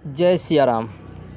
जय सिया राम।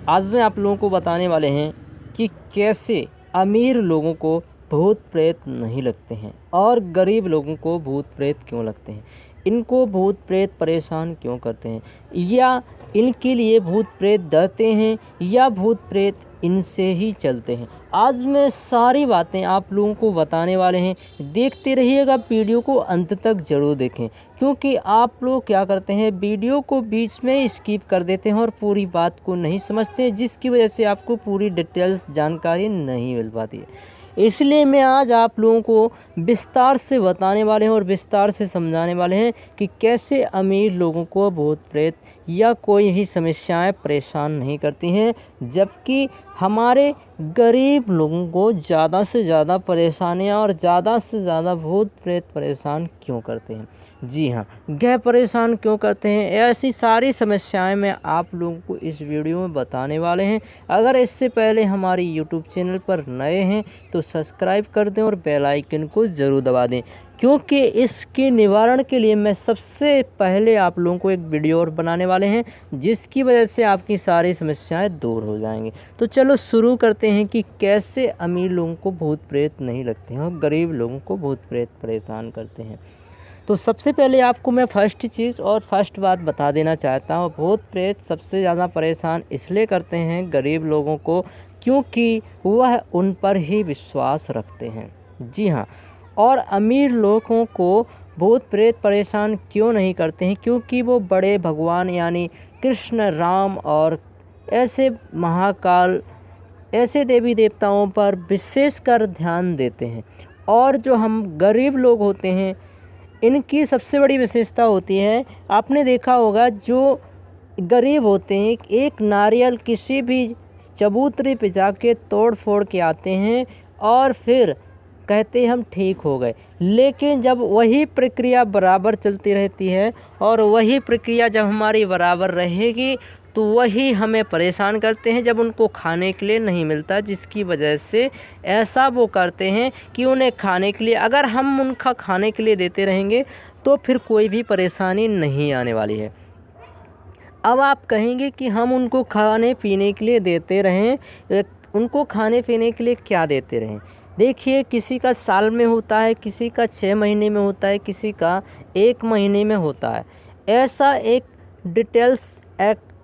आज मैं आप लोगों को बताने वाले हैं कि कैसे अमीर लोगों को भूत प्रेत नहीं लगते हैं और गरीब लोगों को भूत प्रेत क्यों लगते हैं, इनको भूत प्रेत परेशान क्यों करते हैं, या इनके लिए भूत प्रेत डरते हैं या भूत प्रेत इनसे ही चलते हैं। आज मैं सारी बातें आप लोगों को बताने वाले हैं। देखते रहिएगा, वीडियो को अंत तक ज़रूर देखें, क्योंकि आप लोग क्या करते हैं, वीडियो को बीच में स्किप कर देते हैं और पूरी बात को नहीं समझते हैं, जिसकी वजह से आपको पूरी डिटेल्स जानकारी नहीं मिल पाती है। इसलिए मैं आज आप लोगों को विस्तार से बताने वाले हैं और विस्तार से समझाने वाले हैं कि कैसे अमीर लोगों को भूत प्रेत या कोई भी समस्याएं परेशान नहीं करती हैं, जबकि हमारे गरीब लोगों को ज़्यादा से ज़्यादा परेशानियां और ज़्यादा से ज़्यादा भूत प्रेत परेशान क्यों करते हैं। जी हाँ, गह परेशान क्यों करते हैं, ऐसी सारी समस्याएं मैं आप लोगों को इस वीडियो में बताने वाले हैं। अगर इससे पहले हमारी यूट्यूब चैनल पर नए हैं तो सब्सक्राइब कर दें और बेल आइकन को ज़रूर दबा दें, क्योंकि इसके निवारण के लिए मैं सबसे पहले आप लोगों को एक वीडियो और बनाने वाले हैं, जिसकी वजह से आपकी सारी समस्याएं दूर हो जाएंगी। तो चलो शुरू करते हैं कि कैसे अमीर लोगों को भूत प्रेत नहीं लगते हैं और गरीब लोगों को भूत प्रेत परेशान करते हैं। तो सबसे पहले आपको मैं फर्स्ट चीज़ और फर्स्ट बात बता देना चाहता हूँ, भूत प्रेत सबसे ज़्यादा परेशान इसलिए करते हैं गरीब लोगों को, क्योंकि वह उन पर ही विश्वास रखते हैं। जी हाँ, और अमीर लोगों को भूत प्रेत परेशान क्यों नहीं करते हैं, क्योंकि वो बड़े भगवान यानी कृष्ण, राम और ऐसे महाकाल, ऐसे देवी देवताओं पर विशेषकर ध्यान देते हैं। और जो हम गरीब लोग होते हैं, इनकी सबसे बड़ी विशेषता होती है, आपने देखा होगा, जो गरीब होते हैं एक नारियल किसी भी चबूतरे पे जाके तोड़ फोड़ के आते हैं और फिर कहते हैं हम ठीक हो गए। लेकिन जब वही प्रक्रिया बराबर चलती रहती है और वही प्रक्रिया जब हमारी बराबर रहेगी तो वही हमें परेशान करते हैं जब उनको खाने के लिए नहीं मिलता, जिसकी वजह से ऐसा वो करते हैं कि उन्हें खाने के लिए, अगर हम उनका खाने के लिए देते रहेंगे तो फिर कोई भी परेशानी नहीं आने वाली है। अब आप कहेंगे कि हम उनको खाने पीने के लिए देते रहें, उनको खाने पीने के लिए क्या देते रहें। देखिए, किसी का साल में होता है, किसी का 6 महीने में होता है, किसी का 1 महीने में होता है। ऐसा एक डिटेल्स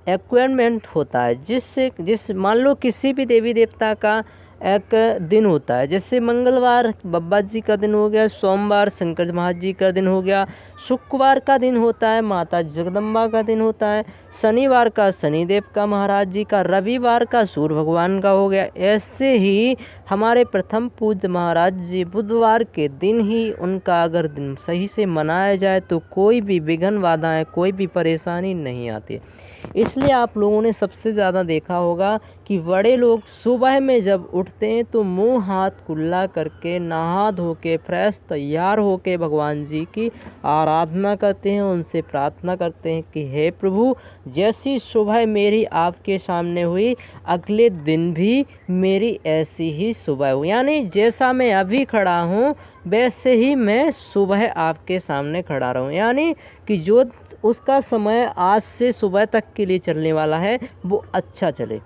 एक्वायरमेंट होता है, जिस मान लो किसी भी देवी देवता का एक दिन होता है, जैसे मंगलवार बब्बा जी का दिन हो गया, सोमवार शंकर महाराज जी का दिन हो गया, शुक्रवार का दिन होता है माता जगदम्बा का दिन होता है, शनिवार का शनिदेव का महाराज जी का, रविवार का सूर्य भगवान का हो गया। ऐसे ही हमारे प्रथम पूज्य महाराज जी बुधवार के दिन ही उनका अगर दिन सही से मनाया जाए तो कोई भी विघ्न बाधाएं, कोई भी परेशानी नहीं आती। इसलिए आप लोगों ने सबसे ज़्यादा देखा होगा कि बड़े लोग सुबह में जब उठते हैं तो मुंह हाथ कुल्ला करके नहा धो के फ्रेश तैयार होके भगवान जी की आराधना करते हैं, उनसे प्रार्थना करते हैं कि हे प्रभु, जैसी सुबह मेरी आपके सामने हुई, अगले दिन भी मेरी ऐसी ही सुबह हो, यानी जैसा मैं अभी खड़ा हूँ वैसे ही मैं सुबह आपके सामने खड़ा रहूँ, यानी कि जो उसका समय आज से सुबह तक के लिए चलने वाला है वो अच्छा चले।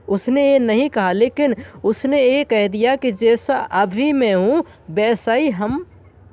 उसने ये नहीं कहा, लेकिन उसने ये कह दिया कि जैसा अभी मैं हूँ वैसा ही हम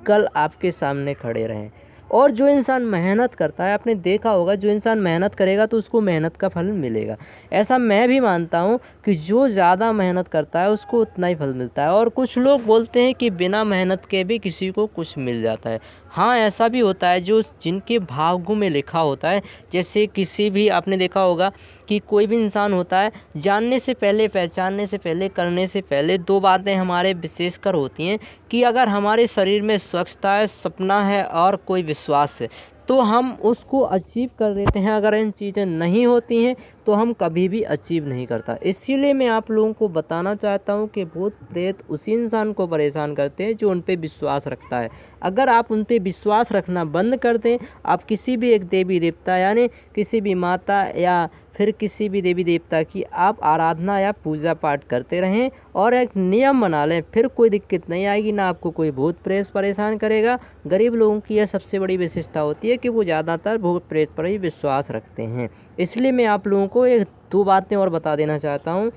कल आपके सामने खड़े रहें। और जो इंसान मेहनत करता है, आपने देखा होगा, जो इंसान मेहनत करेगा तो उसको मेहनत का फल मिलेगा। ऐसा मैं भी मानता हूँ कि जो ज़्यादा मेहनत करता है उसको उतना ही फल मिलता है। और कुछ लोग बोलते हैं कि बिना मेहनत के भी किसी को कुछ मिल जाता है। हाँ, ऐसा भी होता है, जो जिनके भाग्यों में लिखा होता है। जैसे किसी भी, आपने देखा होगा कि कोई भी इंसान होता है, जानने से पहले, पहचानने से पहले, करने से पहले 2 बातें हमारे विशेषकर होती हैं कि अगर हमारे शरीर में स्वच्छता है, सपना है और कोई विश्वास है तो हम उसको अचीव कर लेते हैं। अगर इन चीज़ें नहीं होती हैं तो हम कभी भी अचीव नहीं करता। इसीलिए मैं आप लोगों को बताना चाहता हूं कि भूत प्रेत उसी इंसान को परेशान करते हैं जो उन पे विश्वास रखता है। अगर आप उन पे विश्वास रखना बंद कर दें, आप किसी भी एक देवी देवता यानी किसी भी माता या फिर किसी भी देवी देवता की आप आराधना या पूजा पाठ करते रहें और एक नियम बना लें, फिर कोई दिक्कत नहीं आएगी, ना आपको कोई भूत प्रेत परेशान करेगा। गरीब लोगों की यह सबसे बड़ी विशेषता होती है कि वो ज़्यादातर भूत प्रेत पर ही विश्वास रखते हैं। इसलिए मैं आप लोगों को एक दो बातें और बता देना चाहता हूँ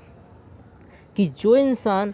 कि जो इंसान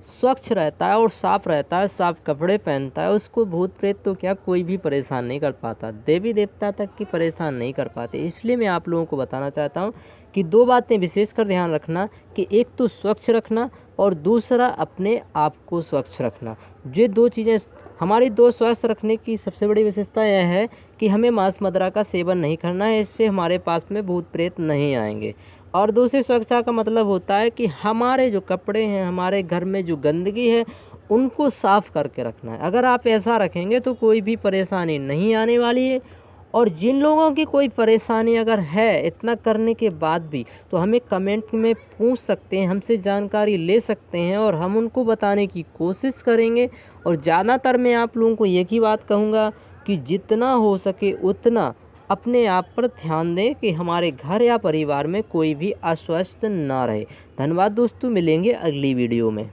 स्वच्छ रहता है और साफ रहता है, साफ कपड़े पहनता है, उसको भूत प्रेत तो क्या कोई भी परेशान नहीं कर पाता, देवी देवता तक की परेशान नहीं कर पाते। इसलिए मैं आप लोगों को बताना चाहता हूँ कि दो बातें विशेष कर ध्यान रखना कि एक तो स्वच्छ रखना और दूसरा अपने आप को स्वच्छ रखना। ये दो चीज़ें हमारी दो स्वस्थ रखने की सबसे बड़ी विशेषता यह है कि हमें मांस मदिरा का सेवन नहीं करना है, इससे हमारे पास में भूत प्रेत नहीं आएंगे। और दूसरी स्वच्छता का मतलब होता है कि हमारे जो कपड़े हैं, हमारे घर में जो गंदगी है, उनको साफ़ करके रखना है। अगर आप ऐसा रखेंगे तो कोई भी परेशानी नहीं आने वाली है। और जिन लोगों की कोई परेशानी अगर है इतना करने के बाद भी, तो हमें कमेंट में पूछ सकते हैं, हमसे जानकारी ले सकते हैं और हम उनको बताने की कोशिश करेंगे। और ज़्यादातर मैं आप लोगों को एक ही बात कहूँगा कि जितना हो सके उतना अपने आप पर ध्यान दें कि हमारे घर या परिवार में कोई भी अस्वस्थ ना रहे। धन्यवाद दोस्तों, मिलेंगे अगली वीडियो में।